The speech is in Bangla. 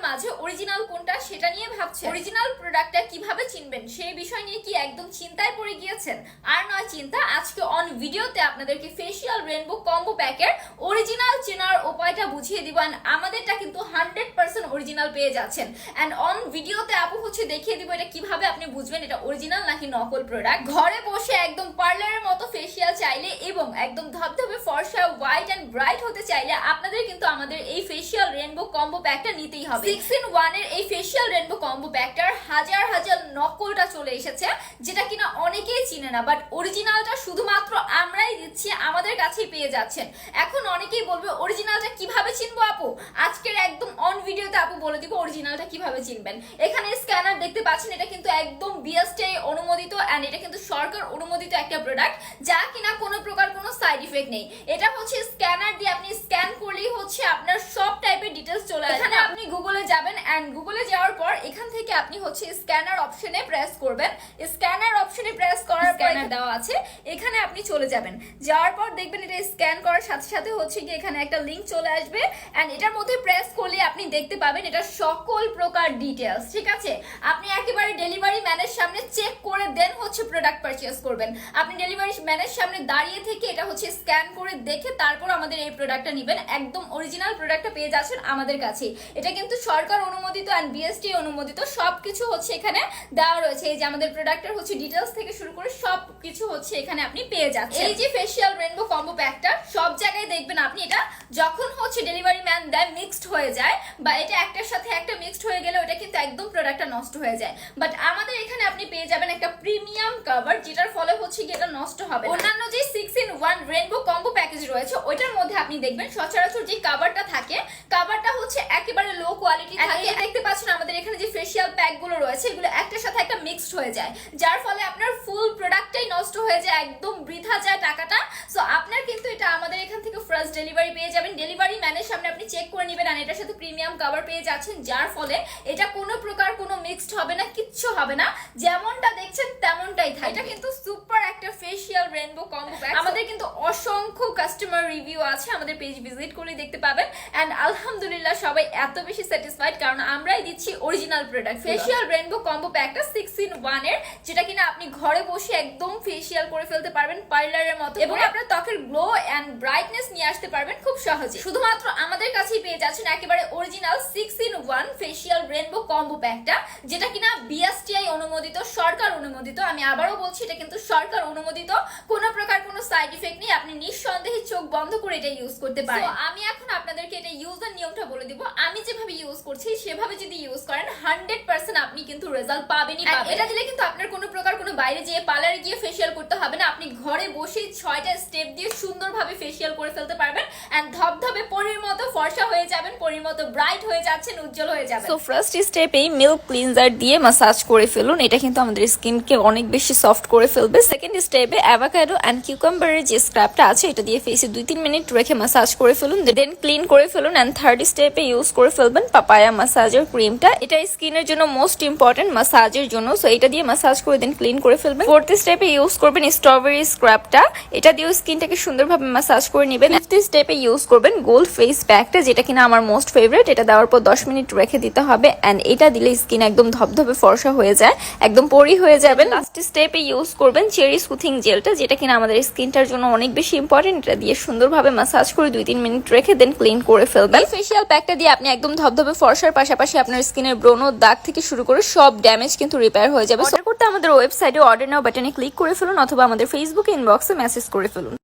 মাঝে অরিজিনাল কোনটা সেটা নিয়ে ভাবছেন, অরিজিনাল প্রোডাক্টটা কিভাবে চিনবেন সেই বিষয় নিয়ে কি একদম চিন্তায় পড়ে গিয়েছেন? আর নয় চিন্তা, আজকে অন ভিডিওতে আপনাদেরকে ফেসিয়াল রেনবো কম্বো প্যাকের অরিজিনাল চেনার উপায়টা বুঝিয়ে দিব। আমাদেরটা কিন্তু 100% অরিজিনাল পেয়ে যাচ্ছেন। এন্ড অন ভিডিওতে আপু দেখিয়ে দিব এটা কিভাবে আপনি বুঝবেন এটা অরিজিনাল নাকি নকল প্রোডাক্ট। ঘরে বসে একদম পার্লারের মতো ফেসিয়াল চাইলে এবং একদম ধবধবে ফর্সা হোয়াইট এন্ড ব্রাইট হতে চাইলে আপনাদের কিন্তু আমাদের এই ফেসিয়াল রেনবো কম্বো প্যাকটা নিতেই হবে। 6-in-1 এর এই ফেসিয়াল রেনবো কম্বো প্যাকটার হাজার হাজার নকলটা চলে এসেছে, যেটা কিনা অনেকেই চিনে না, বাট অরিজিনালটা শুধুমাত্র আমরাই দিচ্ছি, আমাদের কাছেই পেয়ে যাচ্ছেন। এখন অনেকেই বলবে অরিজিনালটা কিভাবে চিনবো আপু? আজকের একদম অন ভিডিওতে আপু বলে দিব অরিজিনালটা কিভাবে চিনবেন। এখানে স্ক্যানার দেখতে পাচ্ছেন, এটা কিন্তু একদম বিএসটিআই অনুমোদিত এন্ড এটা কিন্তু সরকার অনুমোদিত একটা প্রোডাক্ট, যা কিনা কোনো প্রকার কোনো সাইড ইফেক্ট নেই। এটা স্ক্যানার দিয়ে আপনি স্ক্যান করলেই আপনার সব টাইপের ডিটেইলস চলে আসবে। এখানে আপনি গুগলে যাবেন এন্ড গুগলে যাওয়ার পর এখান থেকে আপনি স্ক্যানার অপশনে প্রেস করবেন। স্ক্যানার অপশনে প্রেস করার পর স্ক্যানার দেওয়া আছে, এখানে আপনি চলে যাবেন। যাওয়ার পর দেখবেন এটা স্ক্যান করার সাথে সাথে কি এখানে একটা লিংক চলে আসবে এন্ড এটার মধ্যে প্রেস করলে আপনি দেখতে পাবেন এটা সকল প্রকার ডিটেইলস। ঠিক আছে, আপনি একেবারে ডেলিভারি ম্যানের সামনে চেক করে দেন প্রোডাক্ট পারচেজ করবেন। আপনি ডেলিভারি ম্যানের সামনে দাঁড়িয়ে থেকে এটা স্ক্যান করে দেখে তারপর আমাদের এই প্রোডাক্টটা নেবেন। একদম অরিজিনাল প্রোডাক্টটা পেয়ে যাচ্ছেন আমাদের কাছে। এটা কিন্তু সরকার অনুমোদিত এন্ড বিএসটি অনুমোদিত, সবকিছু এখানে দেওয়া রয়েছে। এই যে আমাদের প্রোডাক্টের ডিটেইলস থেকে শুরু করে সবকিছু এখানে আপনি পেয়ে যাচ্ছেন। এই যে ফেসিয়াল রেনবো কম্বো প্যাকটা সব জায়গায় দেখবেন আপনি, এটা যখন ডেলিভারি ম্যান দেয় মিক্সড হয়ে যায় বা এটা একটার সাথে একটা মিক্সড হয়ে গেলে ওটা কিন্তু একদম প্রোডাক্টটা নষ্ট হয়ে যায়। বাট আমাদের এখানে আপনি পেয়ে যাবেন একটা প্রিমিয়াম কভার, যেটার ফলে এটা নষ্ট হবে না। অন্যান্য যে 6-in-1 রেনবো কম্বো প্যাকেজ রয়েছে ওইটার মধ্যে আপনি দেখবেন সচরাচর যে কভারটা থাকে, কভারটা একেবারে লো কোয়ালিটি থাকে। দেখতে পাচ্ছেন আমাদের এখানে যে ফেসিয়াল প্যাক গুলো রয়েছে এগুলো একটার সাথে একটা মিক্সড হয়ে যায়, যার ফলে আপনার ফুল প্রোডাক্টটাই নষ্ট হয়ে যায়, একদম বৃথা যায় টাকাটা। সো আপনার কিন্তু এটা আমাদের এখান থেকে ফার্স্ট ডেলিভারি পেয়ে যাবেন। ডেলিভারি ম্যানের সামনে আপনি চেক করে নেবেন আর এটার সাথে প্রিমিয়াম কভার পেয়ে যাচ্ছেন, যার ফলে এটা কোনো প্রকার কোনো মিক্সড হবে না, কিচ্ছু হবে না, যেমনটা দেখছেন তেমনটাই থাকবে। এটা কিন্তু সুপার একটা ফেসিয়াল রেনবো কম্বো প্যাক। আমাদের কিন্তু অসংখ্য কাস্টমার রিভিউ আছে, আমাদের পেজ ভিজিট করে দেখতে পাবেন। এন্ড আলহামদুলিল্লাহ সবাই এত বেশি স্যাটিসফাইড, কারণ আমরাই দিচ্ছি original product. Facial rainbow combo প্যাকটা 6-in-1 এর, যেটা কিনা আপনি ঘরে বসে একদম ফেসিয়াল করে ফেলতে পারবেন পার্লারের মতো এবং আপনার ত্বকের গ্লো এন্ড ব্রাইটনেস নিয়ে আসতে পারবেন খুব সহজে। শুধুমাত্র আমাদের কাছেই পেয়ে যাচ্ছেন একেবারে original 6-in-1 facial rainbow combo প্যাকটা, যেটা কিনা বিএসটিআই অনুমোদিত, সরকার অনুমোদিত। আমি আবারও বলছি এটা কিন্তু সরকার অনুমোদিত, কোনো প্রকার কোনো সাইড ইফেক্ট নেই, আপনি নিঃসন্দেহে চোখ বন্ধ করে এটা ইউজ করতে পারেন। আমি এখন আপনাদেরকে এটা ইউজের নিয়মটা বলে দিব। আমি যেভাবে ইউজ করছি সেভাবে যদি ইউজ করেন 100% আপনি কিন্তু রেজাল্ট পাবেনই পাবেন। এটা দিলে কিন্তু আপনার কোনো প্রকার কোনো বাইরে যেয়ে পার্লারে গিয়ে ফেসিয়াল করতে হবে না, আপনি ঘরে বসেই 6টা স্টেপ দিয়ে সুন্দরভাবে ফেসিয়াল করে ফেলতে পারবেন এন্ড ধবধবে পরীর মতো ফর্সা হয়ে যাবেন, পরীর মতো ব্রাইট হয়ে যাচ্ছেন, উজ্জ্বল হয়ে যাবেন। সো ফার্স্ট স্টেপেই মিল্ক ক্লিনজার দিয়ে মাসাজ করে ফেলুন, এটা কিন্তু আমাদের স্কিনকে অনেক বেশি সফট করে ফেলবে। সেকেন্ড স্টেপে অ্যাভোকাডো এন্ড কিউকাম্বারের যে স্ক্রাবটা আছে এটা দিয়ে ফেসে 2-3 মিনিট রেখে মাসাজ করে ফেলুন, দেন ক্লিন করে ফেলুন। এন্ড থার্ড স্টেপে ইউজ করে ফেলবেন পাপায়া মাসাজের ক্রিমটা, এটা স্কিনের জন্য মোস্ট ইম্পর্টেন্ট মাসাজের জন্য। সো এটা দিয়ে মাসাজ করে দেন ক্লিন করে ফেলবেন। ফোর্থ স্টেপে ইউজ করবেন স্ট্রবেরি স্ক্রাবটা, এটা দিয়ে স্কিনটাকে সুন্দরভাবে মাসাজ করে নেবেন। ফিফথ স্টেপে ইউজ করবেন গোল্ড ফেস প্যাকটা, যেটা কিনা আমার মোস্ট ফেভারিট। এটা দেওয়ার পর 10 মিনিট রেখে দিতে হবে এন্ড এটা দিলে স্কিন একদম ধবধবে ফর্সা হয়ে যায়, একদম পরি হয়ে যাবেন। লাস্ট স্টেপে ইউজ করবেন চেরি সুথিং জেলটা, যেটা কিনা আমাদের স্কিনটার জন্য অনেক বেশি ইম্পর্টেন্ট। এটা দিয়ে সুন্দরভাবে মাসাজ করে 2-3 মিনিট রেখে দেন ক্লিন করে ফেলবেন। ফেসিয়াল প্যাকটা দিয়ে আপনি একদম ধবধবে ফর্সার পাশাপাশি আপনার স্কিনের ব্রণ দাগ থেকে শুরু করে সব ড্যামেজ কিন্তু রিপেয়ার হয়ে যাবে। অর্ডার করতে আমাদের ওয়েবসাইটে অর্ডার নাও বাটনে ক্লিক করে ফেলুন অথবা আমাদের ফেসবুক ইনবক্সে মেসেজ করে ফেলুন।